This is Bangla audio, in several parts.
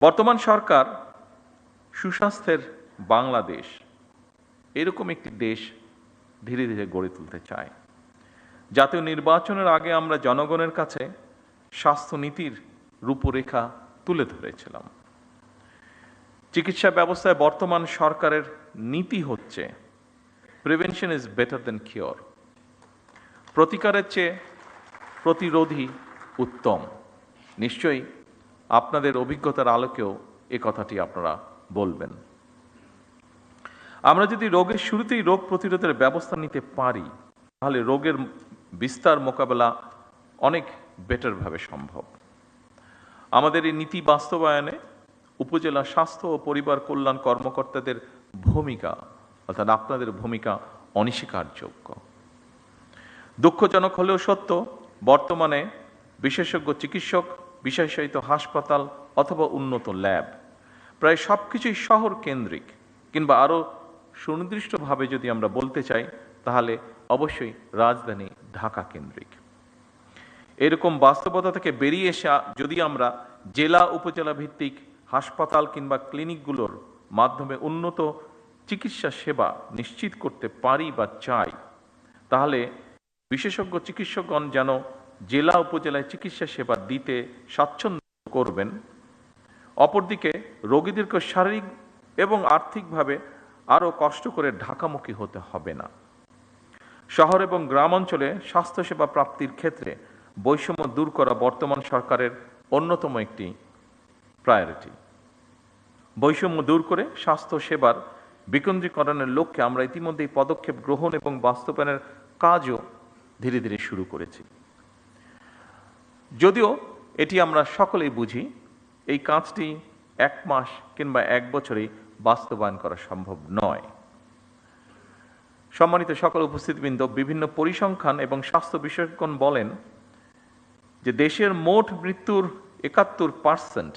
বর্তমান সরকার সুস্বাস্থ্যের বাংলাদেশ এরকম একটি দেশ ধীরে ধীরে গড়ে তুলতে চায়। জাতীয় নির্বাচনের আগে আমরা জনগণের কাছে স্বাস্থ্যনীতির রূপরেখা তুলে ধরেছিলাম। চিকিৎসা ব্যবস্থায় বর্তমান সরকারের নীতি হচ্ছে prevention is better then cure, প্রতিকারের চেয়ে প্রতিরোধী উত্তম। নিশ্চয়ই আপনাদের অভিজ্ঞতার আলোকেও এ কথাটি আপনারা বলবেন। আমরা যদি রোগের শুরুতেই রোগ প্রতিরোধের ব্যবস্থা নিতে পারি, তাহলে রোগের বিস্তার মোকাবেলা অনেক বেটারভাবে সম্ভব। আমাদের এই নীতি বাস্তবায়নে উপজেলা স্বাস্থ্য ও পরিবার কল্যাণ কর্মকর্তাদের ভূমিকা, অর্থাৎ আপনাদের ভূমিকা অনস্বীকারযোগ্য। দুঃখজনক হলেও সত্য, বর্তমানে বিশেষজ্ঞ চিকিৎসক, বিশেষায়িত হাসপাতাল অথবা উন্নত ল্যাব প্রায় সব কিছুই শহর কেন্দ্রিক, কিংবা আরও সুনির্দিষ্টভাবে যদি আমরা বলতে চাই তাহলে অবশ্যই রাজধানী ঢাকা কেন্দ্রিক। এরকম বাস্তবতা থেকে বেরিয়ে এসে যদি আমরা জেলা উপজেলা ভিত্তিক হাসপাতাল কিংবা ক্লিনিকগুলোর মাধ্যমে উন্নত চিকিৎসা সেবা নিশ্চিত করতে পারি বা চাই, তাহলে বিশেষজ্ঞ চিকিৎসকগণ যেন জেলা উপজেলায় চিকিৎসা সেবা দিতে স্বাচ্ছন্দ্য করবেন। অপরদিকে রোগীদেরকে শারীরিক এবং আর্থিকভাবে আরও কষ্ট করে ঢাকামুখী হতে হবে না। শহর এবং গ্রামাঞ্চলে স্বাস্থ্যসেবা প্রাপ্তির ক্ষেত্রে বৈষম্য দূর করা বর্তমান সরকারের অন্যতম একটি প্রায়োরিটি। বৈষম্য দূর করে স্বাস্থ্য সেবার বিকেন্দ্রীকরণের লক্ষ্যে আমরা ইতিমধ্যেই পদক্ষেপ গ্রহণ এবং বাস্তবায়নের কাজও ধীরে ধীরে শুরু করেছি। যদিও এটি আমরা সকলেই বুঝি, এই কাজটি 1 মাস কিংবা 1 বছরেই বাস্তবায়ন করা সম্ভব নয়। সম্মানিত সকল উপস্থিতবৃন্দ, বিভিন্ন পরিসংখ্যান এবং স্বাস্থ্য বিশেষজ্ঞগণ বলেন যে দেশের মোট মৃত্যুর 71%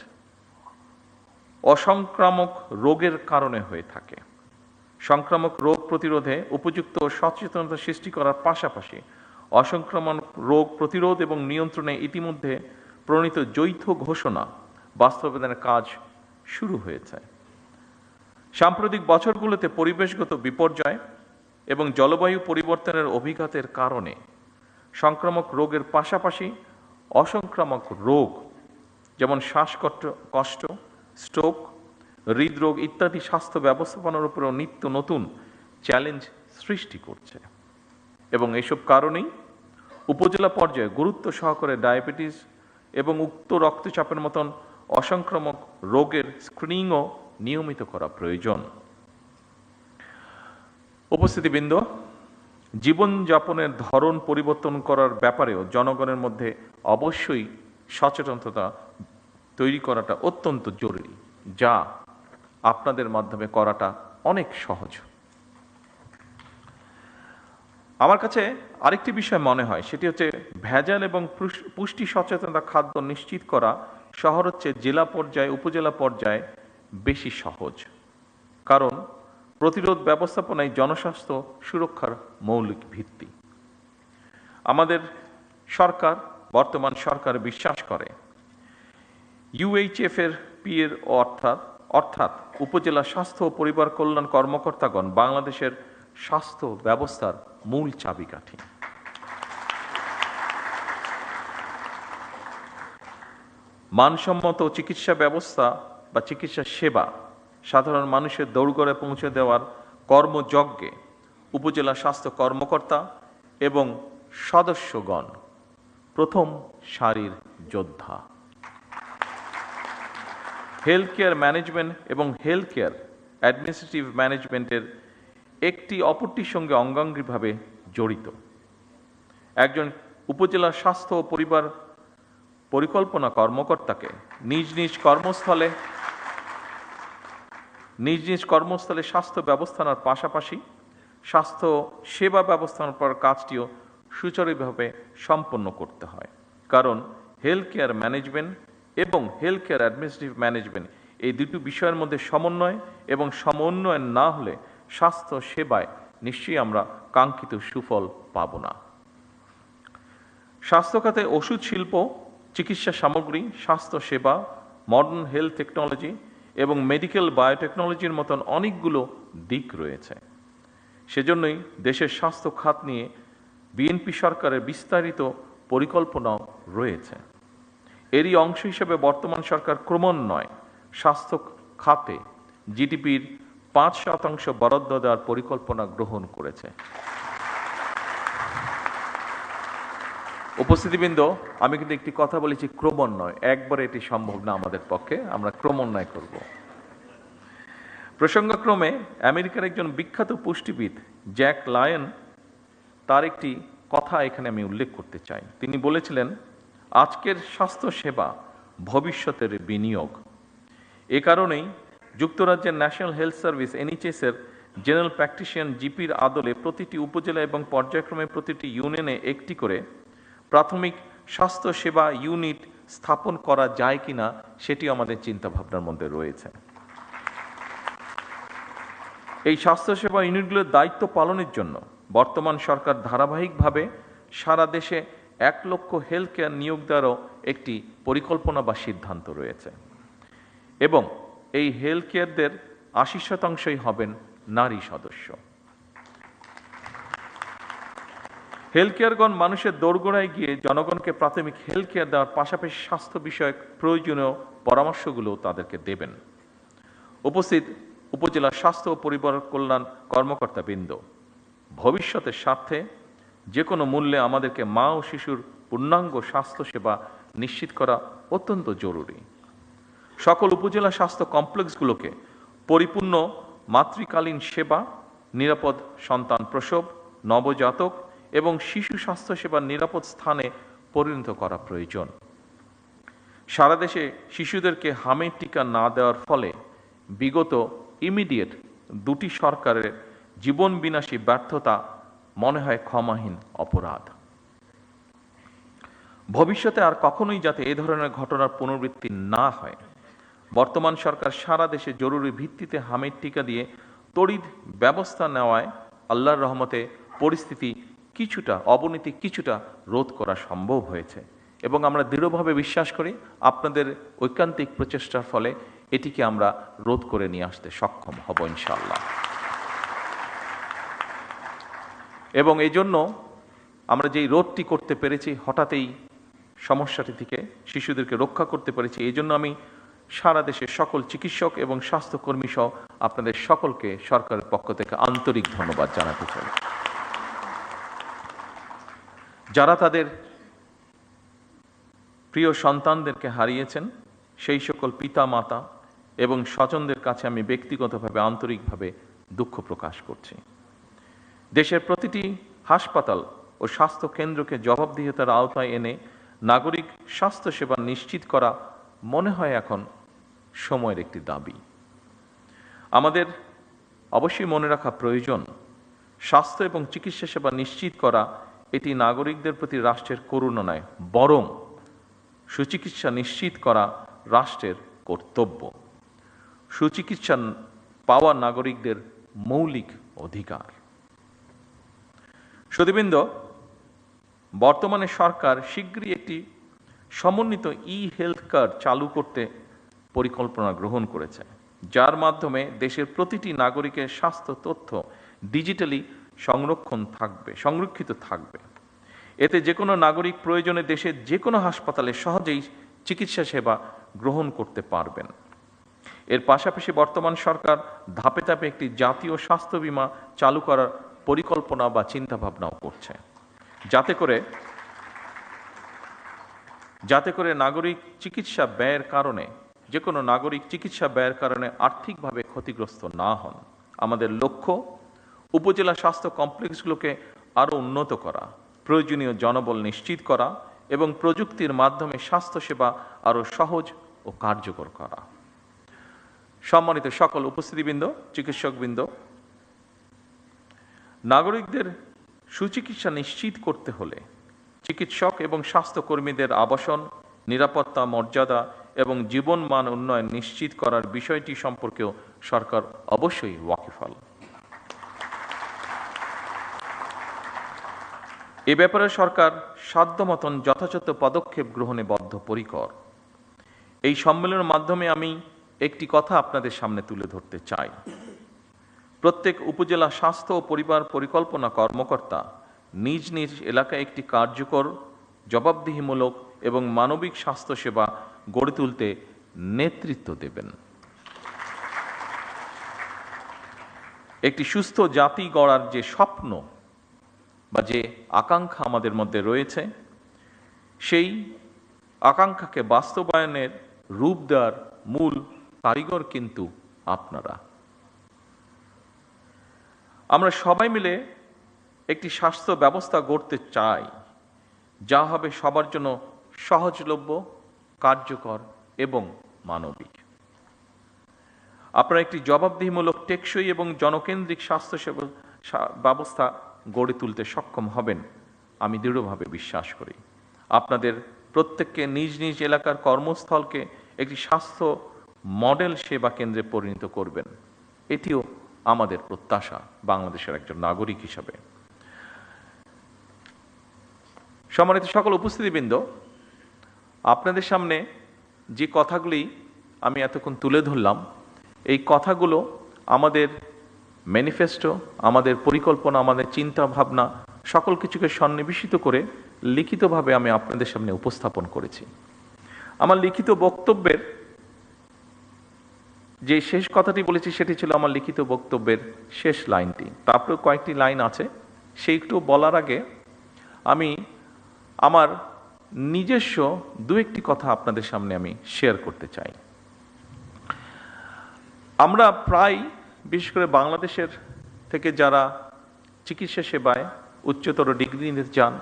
অসংক্রামক রোগের কারণে হয়ে থাকে। সংক্রামক রোগ প্রতিরোধে উপযুক্ত সচেতনতা সৃষ্টি করার পাশাপাশি অসংক্রামক রোগ প্রতিরোধ এবং নিয়ন্ত্রণে ইতিমধ্যে প্রণীত যৌথ ঘোষণা বাস্তবায়নের কাজ শুরু হয়েছে। সাম্প্রতিক বছরগুলোতে পরিবেশগত বিপর্যয় এবং জলবায়ু পরিবর্তনের অভিঘাতের কারণে সংক্রামক রোগের পাশাপাশি অসংক্রামক রোগ যেমন শ্বাসকষ্ট, স্ট্রোক, হৃদরোগ ইত্যাদি স্বাস্থ্য ব্যবস্থাপনার উপরেও নিত্য নতুন চ্যালেঞ্জ সৃষ্টি করছে। এবং এসব কারণেই উপজেলা পর্যায়ে গুরুত্ব সহকারে ডায়াবেটিস এবং উচ্চ রক্তচাপের মতন অসংক্রামক রোগের স্ক্রিনিংও নিয়মিত করা প্রয়োজন। উপস্থিতিবৃন্দ, জীবনযাপনের ধরন পরিবর্তন করার ব্যাপারেও জনগণের মধ্যে অবশ্যই সচেতনতা তৈরি করাটা অত্যন্ত জরুরি, যা আপনাদের মাধ্যমে করাটা অনেক সহজ। আমার কাছে আরেকটি বিষয় মনে হয়, সেটি হচ্ছে ভেজাল এবং পুষ্টি সচেতনতা খাদ্য নিশ্চিত করা শহর হচ্ছে জেলা পর্যায়ে উপজেলা পর্যায়ে বেশি সহজ, কারণ প্রতিরোধ ব্যবস্থাপনায় জনস্বাস্থ্য সুরক্ষার মৌলিক ভিত্তি। আমাদের সরকার, বর্তমান সরকার বিশ্বাস করে ইউএইচএফ এর পিএর অর্থাৎ উপজেলা স্বাস্থ্য ও পরিবার কল্যাণ কর্মকর্তাগণ বাংলাদেশের স্বাস্থ্য ব্যবস্থার মূল চাবিকাঠি। মানসম্মত চিকিৎসা ব্যবস্থা বা চিকিৎসা সেবা সাধারণ মানুষের দৌড়গড়ে পৌঁছে দেওয়ার কর্মযজ্ঞে উপজেলা স্বাস্থ্য কর্মকর্তা এবং সদস্যগণ প্রথম সারির যোদ্ধা। হেলথ কেয়ার ম্যানেজমেন্ট এবং হেলথ কেয়ার অ্যাডমিনিস্ট্রেটিভ ম্যানেজমেন্টের একটি অপরটির সঙ্গে অঙ্গাঙ্গিভাবে জড়িত। একজন উপজেলা স্বাস্থ্য ও পরিবার পরিকল্পনা কর্মকর্তাকে নিজ নিজ কর্মস্থলে স্বাস্থ্য ব্যবস্থার পাশাপাশি স্বাস্থ্য সেবা ব্যবস্থাপনার কাজটিও সুচারুভাবে সম্পন্ন করতে হয়, কারণ হেলথ কেয়ার ম্যানেজমেন্ট এবং হেলথ কেয়ার অ্যাডমিনিস্ট্রেটিভ ম্যানেজমেন্ট এই দুটি বিষয়ের মধ্যে সমন্বয় এবং সমন্বয় না হলে স্বাস্থ্য সেবায় নিশ্চয়ই আমরা কাঙ্ক্ষিত সুফল পাব না। স্বাস্থ্য খাতে ওষুধ শিল্প, চিকিৎসা সামগ্রী, স্বাস্থ্য সেবা মডার্ন হেলথ টেকনোলজি এবং মেডিকেল বায়োটেকনোলজির মতন অনেকগুলো দিক রয়েছে। সেজন্যই দেশের স্বাস্থ্য খাত নিয়ে বিএনপি সরকারের বিস্তারিত পরিকল্পনাও রয়েছে। এরই অংশ হিসেবে বর্তমান সরকার ক্রমান্বয়ে স্বাস্থ্য খাতে জিডিপির 5% বরাদ্দ দেওয়ার পরিকল্পনা গ্রহণ করেছে। উপস্থিতিবৃন্দ, আমি কিন্তু একটি কথা বলেছি ক্রমান্বয়, একবারে এটি সম্ভব না আমাদের পক্ষে, আমরা ক্রমান্বয় করব। প্রসঙ্গক্রমে আমেরিকার একজন বিখ্যাত পুষ্টিবিদ জ্যাক লায়ন, তার একটি কথা এখানে আমি উল্লেখ করতে চাই। তিনি বলেছিলেন, আজকের স্বাস্থ্য সেবা ভবিষ্যতের বিনিয়োগ। এ কারণেই যুক্তরাজ্যের ন্যাশনাল হেলথ সার্ভিস NHS এর জেনারেল প্র্যাকটিশিয়ান জিপির আদলে প্রতিটি উপজেলা এবং পর্যায়ক্রমে প্রতিটি ইউনিয়নে একটি করে প্রাথমিক স্বাস্থ্য সেবা ইউনিট স্থাপন করা যায় কিনা সেটি আমাদের চিন্তাভাবনার মধ্যে রয়েছে। এই স্বাস্থ্যসেবা ইউনিটগুলোর দায়িত্ব পালনের জন্য বর্তমান সরকার ধারাবাহিকভাবে সারা দেশে 1 লক্ষ হেলথ কেয়ার নিয়োগ দেওয়ারও একটি পরিকল্পনা বা সিদ্ধান্ত রয়েছে এবং এই হেলথ কেয়ারদের 80% হবেন নারী সদস্য। হেলথ কেয়ারগণ মানুষের দোরগোড়ায় গিয়ে জনগণকে প্রাথমিক হেলথ কেয়ার দেওয়ার পাশাপাশি স্বাস্থ্য বিষয়ক প্রয়োজনীয় পরামর্শগুলো তাদেরকে দেবেন। উপস্থিত উপজেলা স্বাস্থ্য ও পরিবার কল্যাণ কর্মকর্তাবৃন্দ, ভবিষ্যতের স্বার্থে যে কোনো মূল্যে আমাদেরকে মা ও শিশুর পূর্ণাঙ্গ স্বাস্থ্যসেবা নিশ্চিত করা অত্যন্ত জরুরি। সকল উপজেলা স্বাস্থ্য কমপ্লেক্সগুলোকে পরিপূর্ণ মাতৃকালীন সেবা, নিরাপদ সন্তান প্রসব, নবজাতক এবং শিশু স্বাস্থ্যসেবার নিরাপদ স্থানে পরিণত করা প্রয়োজন। সারা দেশে শিশুদেরকে হামের টিকা না দেওয়ার ফলে বিগত ইমিডিয়েট 2টি সরকারের জীবন বিনাশী ব্যর্থতা মনে হয় ক্ষমাহীন অপরাধ। ভবিষ্যতে আর কখনোই যাতে এ ধরনের ঘটনার পুনরাবৃত্তি না হয়, বর্তমান সরকার সারা দেশে জরুরি ভিত্তিতে হামের টিকা দিয়ে তড়িৎ ব্যবস্থা নেওয়ায় আল্লাহর রহমতে পরিস্থিতি অবনতি কিছুটা রোধ করা সম্ভব হয়েছে এবং আমরা দৃঢ়ভাবে বিশ্বাস করি আপনাদের ঐকান্তিক প্রচেষ্টার ফলে এটিকে আমরা রোধ করে নিয়ে আসতে সক্ষম হব ইনশাআল্লাহ। এবং এই জন্য আমরা যেই রোধটি করতে পেরেছি, হঠাৎই সমস্যাটি থেকে শিশুদেরকে রক্ষা করতে পেরেছি, এই জন্য আমি সারা দেশের সকল চিকিৎসক এবং স্বাস্থ্যকর্মী সহ আপনাদের সকলকে সরকারের পক্ষ থেকে আন্তরিক ধন্যবাদ জানাতে চাই। যারা তাদের প্রিয় সন্তানদেরকে হারিয়েছেন, সেই সকল পিতা মাতা এবং স্বজনদের কাছে আমি ব্যক্তিগতভাবে আন্তরিকভাবে দুঃখ প্রকাশ করছি। দেশের প্রতিটি হাসপাতাল ও স্বাস্থ্য কেন্দ্রকে জবাবদিহিতার আওতায় এনে নাগরিক স্বাস্থ্যসেবা নিশ্চিত করা মনে হয় এখন সময়ের একটি দাবি। আমাদের অবশ্যই মনে রাখা প্রয়োজন, স্বাস্থ্য এবং চিকিৎসা সেবা নিশ্চিত করা এটি নাগরিকদের প্রতি রাষ্ট্রের করুণা নয়, বরং সুচিকিৎসা নিশ্চিত করা রাষ্ট্রের কর্তব্য। সুচিকিৎসা পাওয়া নাগরিকদের মৌলিক অধিকার। সুধীবৃন্দ, বর্তমানে সরকার শীঘ্রই একটি সমন্বিত হেলথ কার্ড চালু করতে পরিকল্পনা গ্রহণ করেছে, যার মাধ্যমে দেশের প্রতিটি নাগরিকের স্বাস্থ্য তথ্য ডিজিটালি সংরক্ষিত থাকবে। এতে যে কোনো নাগরিক প্রয়োজনে দেশের যে কোনো হাসপাতালে সহজেই চিকিৎসা সেবা গ্রহণ করতে পারবেন। এর পাশাপাশি বর্তমান সরকার ধাপে ধাপে একটি জাতীয় স্বাস্থ্য বীমা চালু করার পরিকল্পনা বা চিন্তাভাবনাও করছে, যাতে করে নাগরিক চিকিৎসা ব্যয়ের কারণে যে কোনো নাগরিক চিকিৎসা ব্যয়ের কারণে আর্থিকভাবে ক্ষতিগ্রস্ত না হন। আমাদের লক্ষ্য উপজেলা স্বাস্থ্য কমপ্লেক্সগুলোকে আরও উন্নত করা, প্রয়োজনীয় জনবল নিশ্চিত করা এবং প্রযুক্তির মাধ্যমে স্বাস্থ্যসেবা আরও সহজ ও কার্যকর করা। সম্মানিত সকল উপস্থিতিবৃন্দ, চিকিৎসকবৃন্দ, নাগরিকদের সুচিকিৎসা নিশ্চিত করতে হলে চিকিৎসক এবং স্বাস্থ্যকর্মীদের আবাসন, নিরাপত্তা, মর্যাদা এবং জীবন মান উন্নয়ন নিশ্চিত করার বিষয়টি সম্পর্কেও সরকার অবশ্যই ওয়াকিবহাল। এ ব্যাপারে সরকার সাধ্য মতন যথাযথ পদক্ষেপ গ্রহণে বদ্ধপরিকর। এই সম্মেলনের মাধ্যমে আমি একটি কথা আপনাদের সামনে তুলে ধরতে চাই। প্রত্যেক উপজেলা স্বাস্থ্য ও পরিবার পরিকল্পনা কর্মকর্তা নিজ নিজ এলাকায় একটি কার্যকর, জবাবদিহিমূলক এবং মানবিক স্বাস্থ্যসেবা গড়ে তুলতে নেতৃত্ব দেবেন। একটি সুস্থ জাতি গড়ার যে স্বপ্ন বা যে আকাঙ্ক্ষা আমাদের মধ্যে রয়েছে, সেই আকাঙ্ক্ষাকে বাস্তবায়নের রূপ দেওয়ার মূল কারিগর কিন্তু আপনারা। আমরা সবাই মিলে একটি স্বাস্থ্য ব্যবস্থা গড়তে চাই, যা হবে সবার জন্য সহজলভ্য, কার্যকর এবং মানবিক। আপনারা একটি জবাবদিহিমূলক, টেকসই এবং জনকেন্দ্রিক স্বাস্থ্যসেবা ব্যবস্থা গড়ে তুলতে সক্ষম হবেন, আমি দৃঢ়ভাবে বিশ্বাস করি। আপনাদের প্রত্যেককে নিজ নিজ এলাকার কর্মস্থলকে একটি স্বাস্থ্য মডেল সেবা কেন্দ্রে পরিণত করবেন, এটিও আমাদের প্রত্যাশা বাংলাদেশের একজন নাগরিক হিসাবে। সম্মানিত সকল উপস্থিতিবৃন্দ, আপনাদের সামনে যে কথাগুলি আমি এতক্ষণ তুলে ধরলাম, এই কথাগুলো আমাদের ম্যানিফেস্টো, আমাদের পরিকল্পনা, আমাদের চিন্তা ভাবনা সকল কিছুকে সন্নিবেশিত করে লিখিতভাবে আমি আপনাদের সামনে উপস্থাপন করেছি। আমার লিখিত বক্তব্যের যে শেষ কথাটি বলেছি সেটি ছিল আমার লিখিত বক্তব্যের শেষ লাইনটি। তারপরে কয়েকটি লাইন আছে, সেইটু বলার আগে আমি আমার নিজস্ব দু একটি কথা আপনাদের সামনে আমি শেয়ার করতে চাই। আমরা প্রায়, বিশেষ করে বাংলাদেশের থেকে যারা চিকিৎসা সেবায় উচ্চতর ডিগ্রি নিতে চান,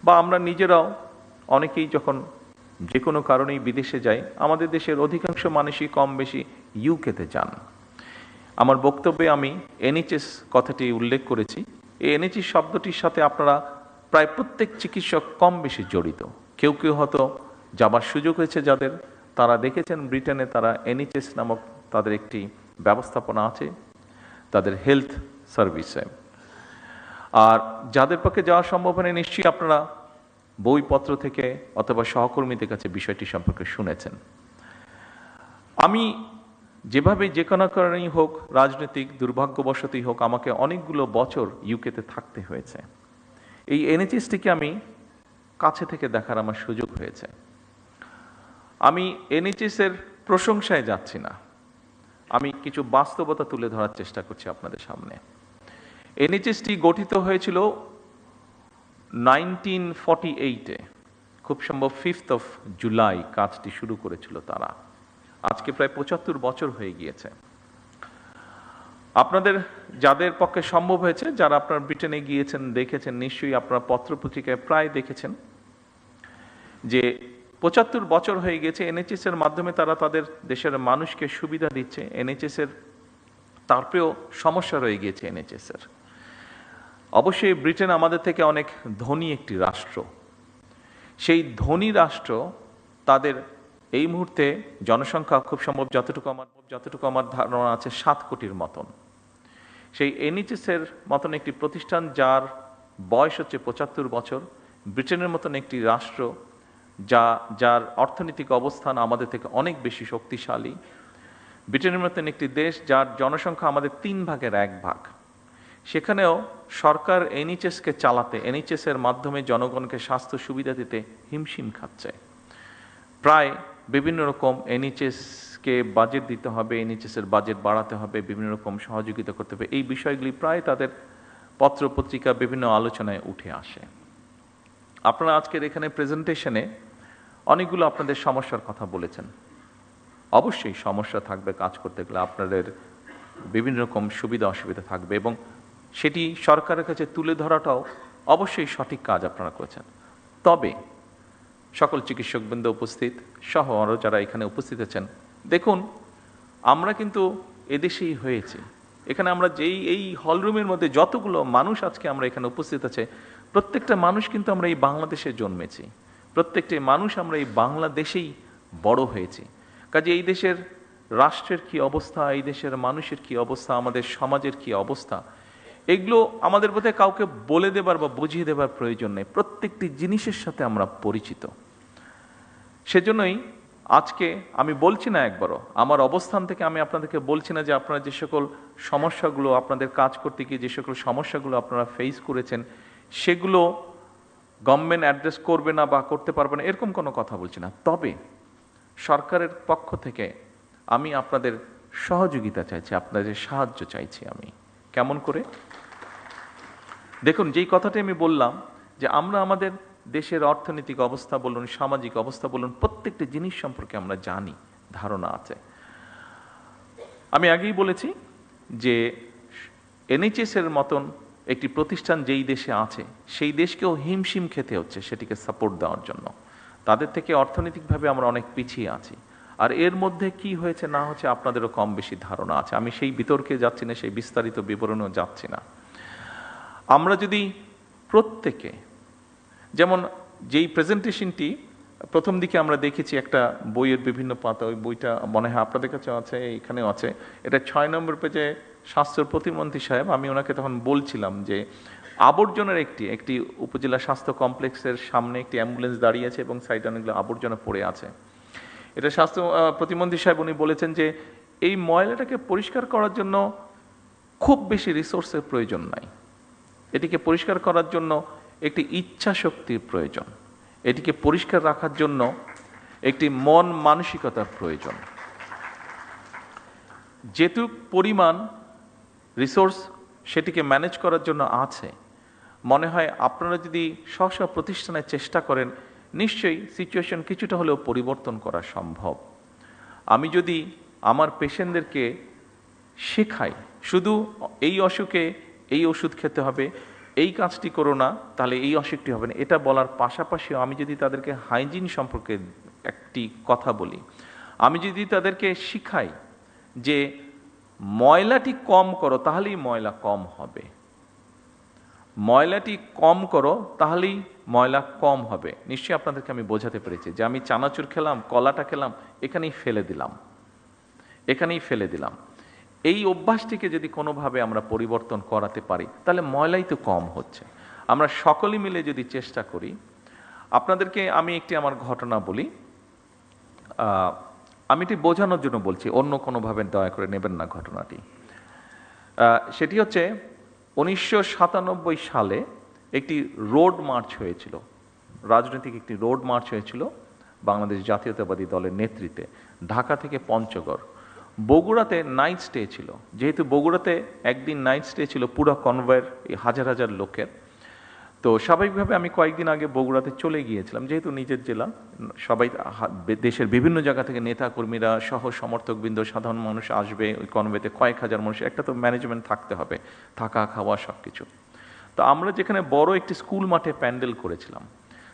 বা আমরা নিজেরাও অনেকেই যখন যে কোনো কারণেই বিদেশে যাই, আমাদের দেশের অধিকাংশ মানুষই কম বেশি ইউকেতে যান। আমার বক্তব্যে আমি এনএইচএস কথাটি উল্লেখ করেছি। এই এনএইচএস শব্দটির সাথে আপনারা প্রায় প্রত্যেক চিকিৎসক কম বেশি জড়িত। কেউ কেউ হয়তো যাবার সুযোগ হয়েছে যাদের, তারা দেখেছেন ব্রিটেনে তারা এনএইচএস নামক তাদের একটি ব্যবস্থাপনা আছে তাদের হেলথ সার্ভিসে। আর যাদের পক্ষে যাওয়া সম্ভব হয়নি, নিশ্চয়ই আপনারা বইপত্র থেকে অথবা সহকর্মীদের কাছে বিষয়টি সম্পর্কে শুনেছেন। আমি যেভাবে যে কোনো কারণেই হোক, রাজনৈতিক দুর্ভাগ্যবশতই হোক, আমাকে অনেকগুলো বছর ইউকেতে থাকতে হয়েছে। এই এনএইচএসটিকে আমি কাছে থেকে দেখার আমার সুযোগ হয়েছে। আমি এনএইচএসের প্রশংসায় যাচ্ছি না, আমি কিছু বাস্তবতা তুলে ধরার চেষ্টা করছি আপনাদের সামনে। এনএইচএসটি গঠিত হয়েছিল 1948-এ, খুব সম্ভব 5 জুলাই কাজটি শুরু করেছিল তারা। আজকে প্রায় 75 বছর হয়ে গিয়েছে। আপনাদের যাদের পক্ষে সম্ভব হয়েছে, যারা আপনারা ব্রিটেনে গিয়েছেন, দেখেছেন, নিশ্চয়ই আপনারা পত্রপত্রিকায় প্রায় দেখেছেন যে 75 বছর হয়ে গেছে এনএইচএস এর মাধ্যমে তারা তাদের দেশের মানুষকে সুবিধা দিচ্ছে। এনএইচএস এর তারপরেও সমস্যা রয়ে গিয়েছে এনএইচএস এর। অবশ্যই ব্রিটেন আমাদের থেকে অনেক ধনী একটি রাষ্ট্র। সেই ধনী রাষ্ট্র তাদের এই মুহূর্তে জনসংখ্যা খুব সম্ভব যতটুকু আমার ধারণা আছে 7 কোটির মতন। সেই এনএইচএস এর মতন একটি প্রতিষ্ঠান যার বয়স হচ্ছে 75 বছর, ব্রিটেনের মতন একটি রাষ্ট্র যার অর্থনৈতিক অবস্থান আমাদের থেকে অনেক বেশি শক্তিশালী, ব্রিটেনের মতন একটি দেশ যার জনসংখ্যা আমাদের 3 ভাগের 1 ভাগ, সেখানেও সরকার এনএইচএসকে চালাতে, এনএইচএস এর মাধ্যমে জনগণকে স্বাস্থ্য সুবিধা দিতে হিমশিম খাচ্ছে। প্রায় বিভিন্ন রকম এনএইচএসকে বাজেট দিতে হবে, এনএইচএস এর বাজেট বাড়াতে হবে, বিভিন্ন রকম সহযোগিতা করতে হবে, এই বিষয়গুলি প্রায় তাদের পত্রপত্রিকা বিভিন্ন আলোচনায় উঠে আসে। আপনারা আজকের এখানে প্রেজেন্টেশনে অনেকগুলো আপনাদের সমস্যার কথা বলেছেন। অবশ্যই সমস্যা থাকবে, কাজ করতে গেলে আপনাদের বিভিন্ন রকম সুবিধা অসুবিধা থাকবে, এবং সেটি সরকারের কাছে তুলে ধরাটাও অবশ্যই সঠিক কাজ আপনারা করেছেন। তবে সকল চিকিৎসকবৃন্দ উপস্থিত সহ আরও যারা এখানে উপস্থিত আছেন, দেখুন আমরা কিন্তু এদেশেই হয়েছি। এখানে আমরা এই হলরুমের মধ্যে যতগুলো মানুষ আজকে আমরা এখানে উপস্থিত আছে, প্রত্যেকটা মানুষ কিন্তু আমরা এই বাংলাদেশে জন্মেছি, প্রত্যেকটা মানুষ আমরা এই বাংলাদেশেই বড় হয়েছি। কাজে এই দেশের রাষ্ট্রের কি অবস্থা, এই দেশের মানুষের কি অবস্থা, আমাদের সমাজের কি অবস্থা, এগুলো আমাদের বোধহয় কাউকে বলে দেবার বা বুঝিয়ে দেবার প্রয়োজন নেই। প্রত্যেকটি জিনিসের সাথে আমরা পরিচিত। সেজন্যই আজকে আমি বলছি না একবারও, আমার অবস্থান থেকে আমি আপনাদেরকে বলছি না যে আপনারা যে সকল সমস্যাগুলো, আপনাদের কাজ করতে গিয়ে যে সকল সমস্যাগুলো আপনারা ফেস করেছেন সেগুলো গভর্নমেন্ট অ্যাড্রেস করবে না বা করতে পারবে না, এরকম কোনো কথা বলছি না। তবে সরকারের পক্ষ থেকে আমি আপনাদের সহযোগিতা চাইছি, আপনাদের সাহায্য চাইছি। আমি কেমন করে? দেখুন, যেই কথাটি আমি বললাম যে আমরা আমাদের দেশের অর্থনৈতিক অবস্থা বলুন, সামাজিক অবস্থা বলুন, প্রত্যেকটি জিনিস সম্পর্কে আমরা জানি, ধারণা আছে। আমি আগেই বলেছি যে এনএইচএস এর মতন একটি প্রতিষ্ঠান যেই দেশে আছে সেই দেশকেও হিমশিম খেতে হচ্ছে সেটিকে সাপোর্ট দেওয়ার জন্য। তাদের থেকে অর্থনৈতিকভাবে আমরা অনেক পিছিয়ে আছি। আর এর মধ্যে কি হয়েছে না হচ্ছে আপনাদেরও কম বেশি ধারণা আছে। আমি সেই বিতর্কে যাচ্ছি না, সেই বিস্তারিত বিবরণেও যাচ্ছি না। আমরা যদি প্রত্যেকে, যেমন যেই প্রেজেন্টেশনটি প্রথম দিকে আমরা দেখেছি একটা বইয়ের বিভিন্ন পাতা, ওই বইটা মনে হয় আপনাদের কাছে আছে, এখানেও আছে, এটা 6 নম্বর পেজে স্বাস্থ্য প্রতিমন্ত্রী সাহেব, আমি ওনাকে তখন বলছিলাম যে আবর্জনার একটি উপজেলা স্বাস্থ্য কমপ্লেক্সের সামনে একটি অ্যাম্বুলেন্স দাঁড়িয়ে আছে এবং সাইডে অনেকগুলো আবর্জনা পড়ে আছে। এটা স্বাস্থ্য প্রতিমন্ত্রী সাহেব উনি বলেছেন যে এই ময়লাটাকে পরিষ্কার করার জন্য খুব বেশি রিসোর্সের প্রয়োজন নাই, এটিকে পরিষ্কার করার জন্য একটি ইচ্ছা শক্তির প্রয়োজন, এটিকে পরিষ্কার রাখার জন্য একটি মন মানসিকতার প্রয়োজন। যেটুক পরিমাণ রিসোর্স সেটিকে ম্যানেজ করার জন্য আছে, মনে হয় আপনারা যদি স্ব প্রতিষ্ঠানে চেষ্টা করেন নিশ্চয়ই সিচুয়েশন কিছুটা হলেও পরিবর্তন করা সম্ভব। আমি যদি আমার পেশেন্টদেরকে শেখাই শুধু এই অসুখে এই ওষুধ খেতে হবে, এই কাজটি করো না তাহলে এই অসুখটি হবে না, এটা বলার পাশাপাশিও আমি যদি তাদেরকে হাইজিন সম্পর্কে একটি কথা বলি, আমি যদি তাদেরকে শিখাই যে ময়লাটি কম করো তাহলেই ময়লা কম হবে, ময়লাটি কম করো তাহলেই ময়লা কম হবে, নিশ্চয়ই আপনাদেরকে আমি বোঝাতে পেরেছি যে আমি চানাচুর খেলাম, কলাটা খেলাম, এখানেই ফেলে দিলাম। এই অভ্যাসটিকে যদি কোনোভাবে আমরা পরিবর্তন করাতে পারি তাহলে ময়লাই তো কম হচ্ছে। আমরা সকলে মিলে যদি চেষ্টা করি, আপনাদেরকে আমি আমার ঘটনা বলি, আমি এটি বোঝানোর জন্য বলছি, অন্য কোনোভাবে দয়া করে নেবেন না ঘটনাটি। সেটি হচ্ছে 1997 সালে একটি রোড মার্চ হয়েছিল, রাজনৈতিক একটি রোড মার্চ হয়েছিল বাংলাদেশ জাতীয়তাবাদী দলের নেতৃত্বে, ঢাকা থেকে পঞ্চগড়। বগুড়াতে নাইট স্টে ছিল, যেহেতু বগুড়াতে একদিন নাইট স্টে ছিল পুরো কনভয়ের হাজার হাজার লোকের, তো স্বাভাবিকভাবে আমি কয়েকদিন আগে বগুড়াতে চলে গিয়েছিলাম, যেহেতু নিজের জেলা, সবাই দেশের বিভিন্ন জায়গা থেকে নেতা কর্মীরা সহ সমর্থকবৃন্দ সাধারণ মানুষ আসবে ওই কনভয়েতে, কয়েক হাজার মানুষ, একটা তো ম্যানেজমেন্ট থাকতে হবে, থাকা খাওয়া সব কিছু। তো আমরা যেখানে বড় একটি স্কুল মাঠে প্যান্ডেল করেছিলাম,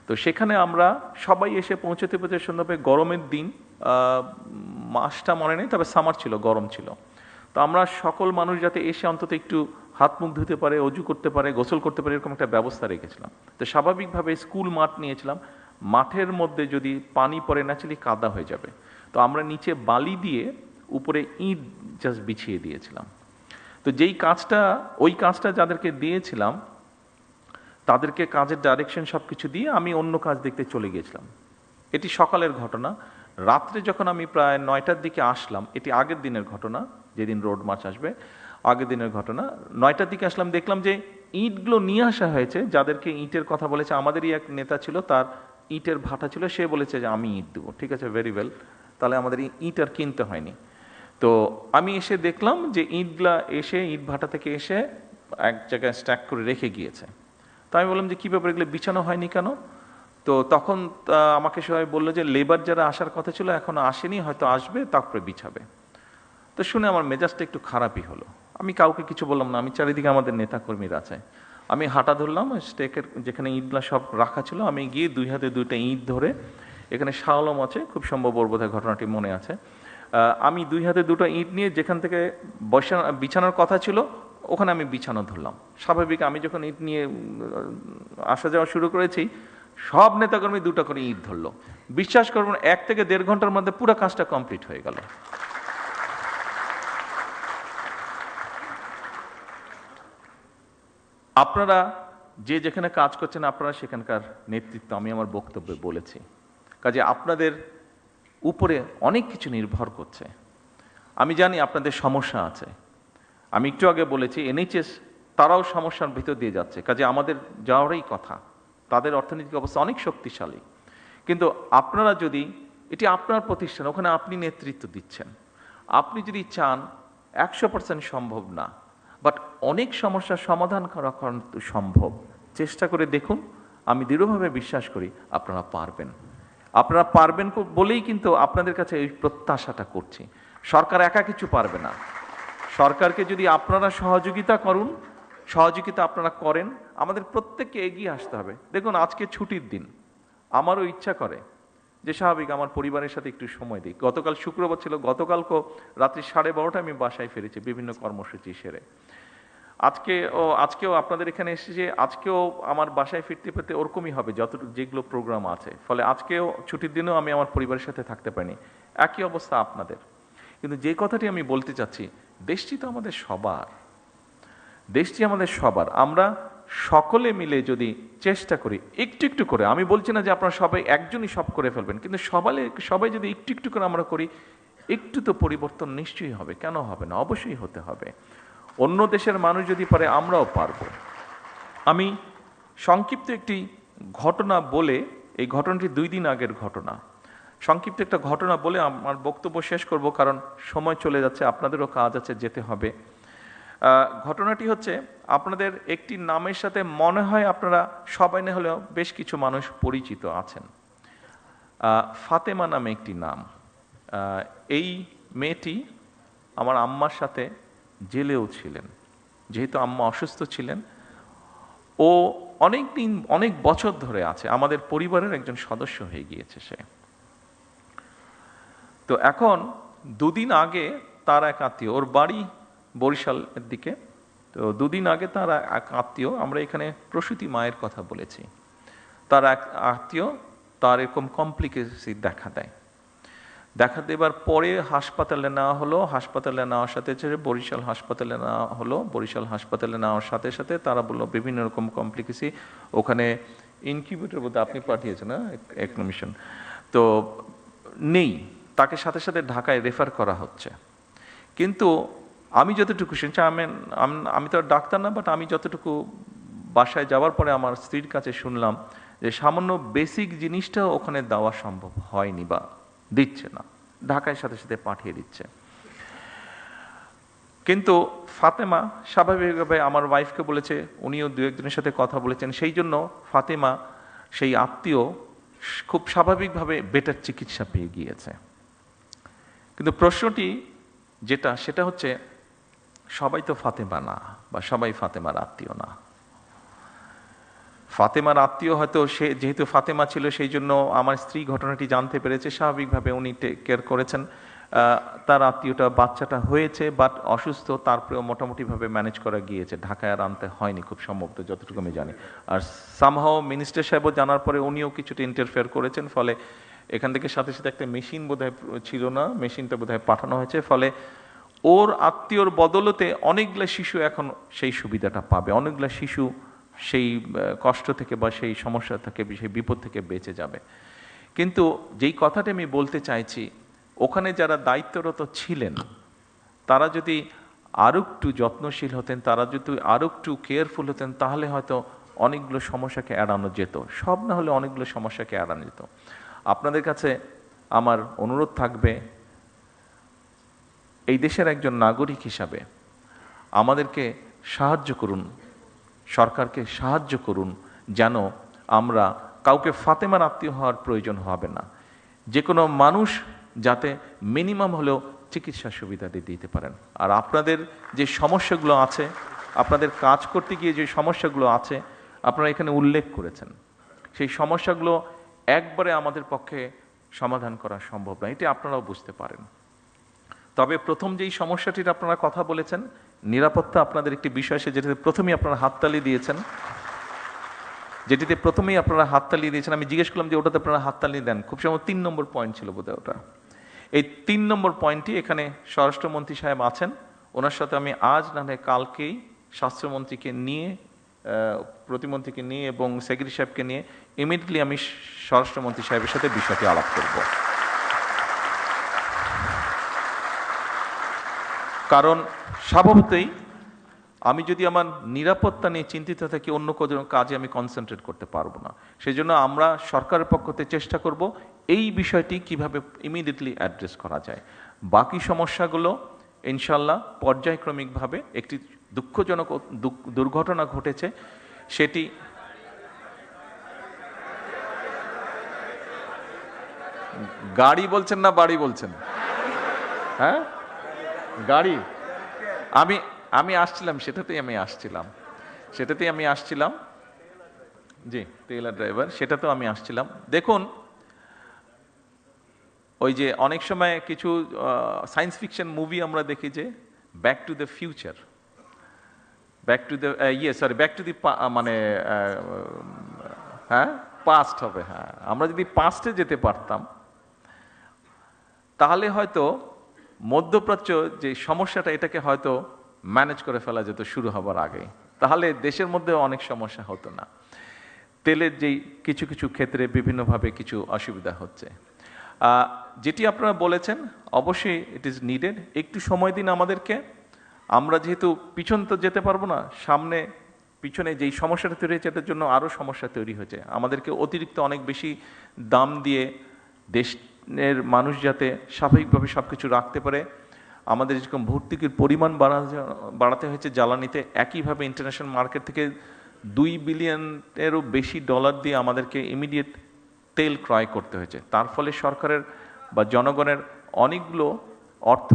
তো সেখানে আমরা সবাই এসে পৌঁছতে সুন্দরভাবে, গরমের দিন, মাসটা মনে নেই, তবে সামার ছিল, গরম ছিল। তো আমরা সকল মানুষ যাতে এসে অন্তত একটু হাত মুখ ধুতে পারে, অজু করতে পারে, গোসল করতে পারে, এরকম একটা ব্যবস্থা রেখেছিলাম। তো স্বাভাবিকভাবে স্কুল মাঠ নিয়েছিলাম, মাঠের মধ্যে যদি পানি পড়ে ন্যাচারালি কাদা হয়ে যাবে, তো আমরা নিচে বালি দিয়ে উপরে ইট জাস্ট বিছিয়ে দিয়েছিলাম। তো ওই কাজটা যাদেরকে দিয়েছিলাম তাদেরকে কাজের ডাইরেকশন সব কিছু দিয়ে আমি অন্য কাজ দেখতে চলে গিয়েছিলাম। এটি সকালের ঘটনা। রাত্রে যখন আমি প্রায় 9টার দিকে আসলাম, এটি আগের দিনের ঘটনা, যেদিন রোড মার্চ আসবে আগের দিনের ঘটনা, 9টার দিকে আসলাম, দেখলাম যে ইটগুলো নিয়ে আসা হয়েছে, যাদেরকে ইটের কথা বলেছে আমাদেরই এক নেতা ছিল, তার ইটের ভাটা ছিল, সে বলেছে যে আমি ইট দেবো। ঠিক আছে, ভেরি ওয়েল, তাহলে আমাদের ইট আর কিনতে হয়নি। তো আমি এসে দেখলাম যে ইটগুলা এসে ইট ভাটা থেকে এসে এক জায়গায় স্ট্যাক করে রেখে গিয়েছে। তো আমি বললাম যে কী ব্যাপার, এগুলো বিছানো হয়নি কেন? তো তখন আমাকে সবাই বললো যে লেবার যারা আসার কথা ছিল এখনো আসেনি, হয়তো আসবে তারপরে বিছাবে। তো শুনে আমার মেজাজটা একটু খারাপই হলো। আমি কাউকে কিছু বললাম না, আমি চারিদিকে আমাদের নেতাকর্মীরা আছে, আমি হাঁটা ধরলাম স্টেকের যেখানে ইটগুলা সব রাখা ছিল, আমি গিয়ে 2 হাতে 2টা ইট ধরে, এখানে শালম আছে, খুব সম্ভব বোধহয় ঘটনাটি মনে আছে, আমি 2 হাতে 2টা ইট নিয়ে যেখান থেকে বিছানোর কথা ছিল ওখানে আমি বিছানো ধরলাম। স্বাভাবিক আমি যখন ইট নিয়ে আসা যাওয়া শুরু করেছি, সব নেতাকর্মী 2টা করে ইট ধরলো। বিশ্বাস করবেন 1 থেকে 1.5 ঘন্টার মধ্যে পুরো কাজটা কমপ্লিট হয়ে গেল। আপনারা যে যেখানে কাজ করছেন আপনারা সেখানকার নেতৃত্ব, আমি আমার বক্তব্যে বলেছি, কাজে আপনাদের উপরে অনেক কিছু নির্ভর করছে। আমি জানি আপনাদের সমস্যা আছে, আমি একটু আগে বলেছি এনএইচএস তারাও সমস্যার ভিতর দিয়ে যাচ্ছে, কাজে আমাদের যাওয়ারই কথা। তাদের অর্থনৈতিক অবস্থা অনেক শক্তিশালী, কিন্তু আপনারা যদি, এটি আপনার প্রতিষ্ঠান, ওখানে আপনি নেতৃত্ব দিচ্ছেন, আপনি যদি চান 100% সম্ভব না, বাট অনেক সমস্যার সমাধান করা কিন্তু সম্ভব। চেষ্টা করে দেখুন, আমি দৃঢ়ভাবে বিশ্বাস করি আপনারা পারবেন। আপনারা পারবেন বলেই কিন্তু আপনাদের কাছে এই প্রত্যাশাটা করছি। সরকার একা কিছু পারবে না। সরকারকে যদি আপনারা সহযোগিতা করুন, সহযোগিতা আপনারা করেন, আমাদের প্রত্যেককে এগিয়ে আসতে হবে। দেখুন আজকে ছুটির দিন, আমারও ইচ্ছা করে যে স্বাভাবিক আমার পরিবারের সাথে একটু সময় দিই। গতকাল শুক্রবার ছিল, গতকালকেও রাত্রি 12:30 আমি বাসায় ফিরেছি বিভিন্ন কর্মসূচি সেরে। আজকেও আপনাদের এখানে এসেছে, আজকেও আমার বাসায় ফিরতে ফিরতে ওরকমই হবে যতটুকু যেগুলো প্রোগ্রাম আছে। ফলে আজকেও ছুটির দিনেও আমি আমার পরিবারের সাথে থাকতে পারিনি। একই অবস্থা আপনাদের। কিন্তু যে কথাটি আমি বলতে চাচ্ছি, দেশটি তো আমাদের সবার, দেশটি আমাদের সবার। আমরা সকলে মিলে যদি চেষ্টা করি একটু একটু করে, আমি বলছি না যে আপনারা সবাই একজনই সব করে ফেলবেন, কিন্তু সবাই যদি একটু একটু করে আমরা করি, একটু তো পরিবর্তন নিশ্চয়ই হবে। কেন হবে না? অবশ্যই হতে হবে। অন্য দেশের মানুষ যদি পারে, আমরাও পারবো। আমি সংক্ষিপ্ত একটি ঘটনা বলে, এই ঘটনাটি 2 দিন আগের ঘটনা, সংক্ষিপ্ত একটা ঘটনা বলে আমার বক্তব্য শেষ করব, কারণ সময় চলে যাচ্ছে, আপনাদেরও কাজ আছে, যেতে হবে। ঘটনাটি হচ্ছে, আপনাদের একটি নামের সাথে মনে হয় আপনারা সবাই না হলেও বেশ কিছু মানুষ পরিচিত আছেন। ফাতেমা নামে একটি নাম। এই মেয়েটি আমার আম্মার সাথে জেলেও ছিলেন। যেহেতু আম্মা অসুস্থ ছিলেন, ও অনেক বছর ধরে আছে, আমাদের পরিবারের একজন সদস্য হয়ে গিয়েছে সে। তো এখন 2 দিন আগে তার এক আত্মীয়, ওর বাড়ি বরিশালের দিকে, তো 2 দিন আগে তার এক আত্মীয়, আমরা এখানে প্রসূতি মায়ের কথা বলেছি, তার এক আত্মীয় তার এরকম কমপ্লিকেসি দেখা দেবার পরে হাসপাতালে নেওয়া হলো। হাসপাতালে নেওয়ার সাথে বরিশাল হাসপাতালে নেওয়া হলো। বরিশাল হাসপাতালে নেওয়ার সাথে সাথে তারা বললো বিভিন্ন রকম কমপ্লিকেসি, ওখানে ইনকিউবেটর বোধহয় আপনি পাঠিয়েছেন না, একমিশন তো নেই, তাকে সাথে সাথে ঢাকায় রেফার করা হচ্ছে। কিন্তু আমি যতটুকু শুনছি, আমি তো আর ডাক্তার না, বাট আমি যতটুকু বাসায় যাওয়ার পরে আমার স্ত্রীর কাছে শুনলাম যে সামান্য বেসিক জিনিসটাও ওখানে দেওয়া সম্ভব হয়নি বা দিচ্ছে না, ঢাকায় সাথে সাথে পাঠিয়ে দিচ্ছে। কিন্তু ফাতেমা স্বাভাবিকভাবে আমার ওয়াইফকে বলেছে, উনিও 2-1 জনের সাথে কথা বলেছেন, সেই জন্য ফাতেমা সেই আত্মীয় খুব স্বাভাবিকভাবে বেটার চিকিৎসা পেয়ে গিয়েছে। কিন্তু প্রশ্নটি সেটা হচ্ছে, সবাই তো ফাতেমা না, বা সবাই ফাতেমার আত্মীয় না। ফাতেমার আত্মীয় হয়তো, সে যেহেতু ফাতেমা ছিল সেই জন্য আমার স্ত্রী ঘটনাটি জানতে পেরেছে, স্বাভাবিকভাবে উনি টেক কেয়ার করেছেন। তার আত্মীয়টা বাচ্চাটা হয়েছে বাট অসুস্থ, তারপরেও মোটামুটিভাবে ম্যানেজ করা গিয়েছে, ঢাকায় আর আনতে হয়নি খুব সম্ভবত, যতটুকু আমি জানি। আর সামহাও মিনিস্টার সাহেবও জানার পরে উনিও কিছুটা ইন্টারফেয়ার করেছেন, ফলে এখান থেকে সাথে সাথে একটা মেশিন বোধহয় ছিল না, মেশিনটা বোধহয় পাঠানো হয়েছে, ফলে ওর আত্মীয়র বদলতে অনেকগুলো শিশু এখন সেই সুবিধাটা পাবে, অনেকগুলো শিশু সেই কষ্ট থেকে বা সেই সমস্যা থেকে, সেই বিপদ থেকে বেঁচে যাবে। কিন্তু যেই কথাটা আমি বলতে চাইছি, ওখানে যারা দায়িত্বরত ছিলেন তারা যদি আরও একটু যত্নশীল হতেন, তারা যদি আরও একটু কেয়ারফুল হতেন, তাহলে হয়তো অনেকগুলো সমস্যাকে এড়ানো যেত, সব না হলে অনেকগুলো সমস্যাকে এড়ানো যেত। আপনাদের কাছে আমার অনুরোধ থাকবে, এই দেশের একজন নাগরিক হিসাবে আমাদেরকে সাহায্য করুন, সরকারকে সাহায্য করুন, যেন আমরা কাউকে ফাতেমার আত্মীয় হওয়ার প্রয়োজন হবে না। যে কোনো মানুষ যাতে মিনিমাম হলেও চিকিৎসা সুবিধা দিতে পারেন। আর আপনাদের যে সমস্যাগুলো আছে, আপনাদের কাজ করতে গিয়ে যে সমস্যাগুলো আছে আপনারা এখানে উল্লেখ করেছেন, সেই সমস্যাগুলো একবারে আমাদের পক্ষে সমাধান করা সম্ভব না, এটি আপনারাও বুঝতে পারেন। তবে প্রথম যেই সমস্যাটির আপনারা কথা বলেছেন, নিরাপত্তা আপনাদের একটি বিষয়, যেটাতে প্রথমেই আপনারা হাততালি দিয়েছেন, আমি জিজ্ঞেস করলাম যে ওটাতে আপনারা হাততালি দেন, খুব সম্ভবত 3 নম্বর পয়েন্ট ছিল বোধহয় ওটা। এই 3 নম্বর পয়েন্টটি, এখানে স্বরাষ্ট্রমন্ত্রী সাহেব আছেন, ওনার সাথে আমি আজ না হয় কালকেই স্বাস্থ্যমন্ত্রীকে নিয়ে, প্রতিমন্ত্রীকে নিয়ে এবং সেক্রেটারি সাহেবকে নিয়ে ইমিডিয়েটলি আমি স্বরাষ্ট্রমন্ত্রী সাহেবের সাথে বিষয়টি আলাপ করব। কারণ স্বভাবতই আমি যদি আমার নিরাপত্তা নিয়ে চিন্তিত থাকি, অন্য কোনো কাজে আমি কনসেন্ট্রেট করতে পারবো না। সেই জন্য আমরা সরকারের পক্ষ থেকে চেষ্টা করব এই বিষয়টি কিভাবে ইমিডিয়েটলি অ্যাড্রেস করা যায়। বাকি সমস্যাগুলো ইনশাল্লাহ পর্যায়ক্রমিকভাবে, একটি দুঃখজনক দুর্ঘটনা ঘটেছে সেটি গাড়ি বলছেন না বাড়ি বলছেন? হ্যাঁ, গাড়ি। আমি আমি আসছিলাম, সেটাতেই আমি আসছিলাম। জি, টেইলার ড্রাইভার, সেটাতেও আমি আসছিলাম। দেখুন, ওই যে অনেক সময় কিছু সায়েন্স ফিকশন মুভি আমরা দেখি যে back to the future, back to the back to the মানে হ্যাঁ পাস্ট হবে। হ্যাঁ, আমরা যদি পাস্টে যেতে পারতাম তাহলে হয়তো মধ্যপ্রাচ্য যে সমস্যাটা, এটাকে হয়তো ম্যানেজ করে ফেলা যেত শুরু হবার আগে, তাহলে দেশের মধ্যে অনেক সমস্যা হতো না। তেলের যেই কিছু কিছু ক্ষেত্রে বিভিন্নভাবে কিছু অসুবিধা হচ্ছে, যেটি আপনারা বলেছেন, অবশ্যই ইট ইজ নিডেড। একটু সময় দিন আমাদেরকে। আমরা যেহেতু পিছন তো যেতে পারবো না, সামনে পিছনে যেই সমস্যাটা তৈরি হয়েছে এটার জন্য আরও সমস্যা তৈরি হয়েছে। আমাদেরকে অতিরিক্ত অনেক বেশি দাম দিয়ে দেশের মানুষ যাতে স্বাভাবিকভাবে সব কিছু রাখতে পারে, আমাদের যেরকম ভর্তুকির পরিমাণ বাড়াতে হয়েছে জ্বালানিতে, একইভাবে ইন্টারন্যাশনাল মার্কেট থেকে $2 বিলিয়নেরও বেশি ডলার দিয়ে আমাদেরকে ইমিডিয়েট তেল ক্রয় করতে হয়েছে। তার ফলে সরকারের বা জনগণের অনেকগুলো অর্থ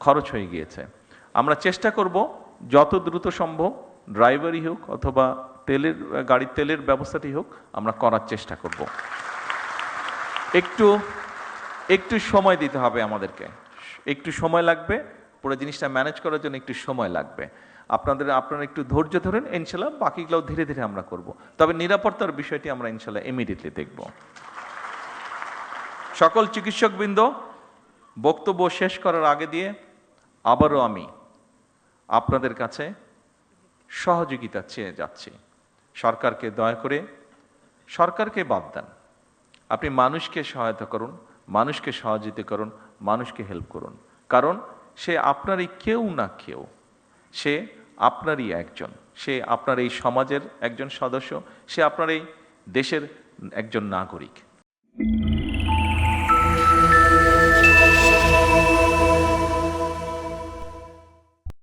খরচ হয়ে গিয়েছে। আমরা চেষ্টা করব যত দ্রুত সম্ভব, ড্রাইভারই হোক অথবা গাড়ির তেলের ব্যবস্থাটি হোক, আমরা করার চেষ্টা করব। একটু সময় দিতে হবে আমাদেরকে, একটু সময় লাগবে, পুরো জিনিসটা ম্যানেজ করার জন্য একটু সময় লাগবে। আপনারা একটু ধৈর্য ধরেন, ইনশাল্লাহ বাকিগুলো ধীরে ধীরে আমরা করব। তবে নিরাপত্তার বিষয়টি আমরা ইনশাল্লাহ ইমিডিয়েটলি দেখব। সকল চিকিৎসকবৃন্দ, বক্তব্য শেষ করার আগে দিয়ে আবারও আমি আপনাদের কাছে সহযোগিতা চেয়ে যাচ্ছি। সরকারকে দয়া করে, সরকারকে বাদ দেন, আপনি মানুষকে সহায়তা করুন, মানুষকে সহযোগিতা করুন, মানুষকে হেল্প করুন। কারণ সে আপনারই কেউ না কেউ, সে আপনারই একজন, সে আপনার এই সমাজের একজন সদস্য, সে আপনার এই দেশের একজন নাগরিক।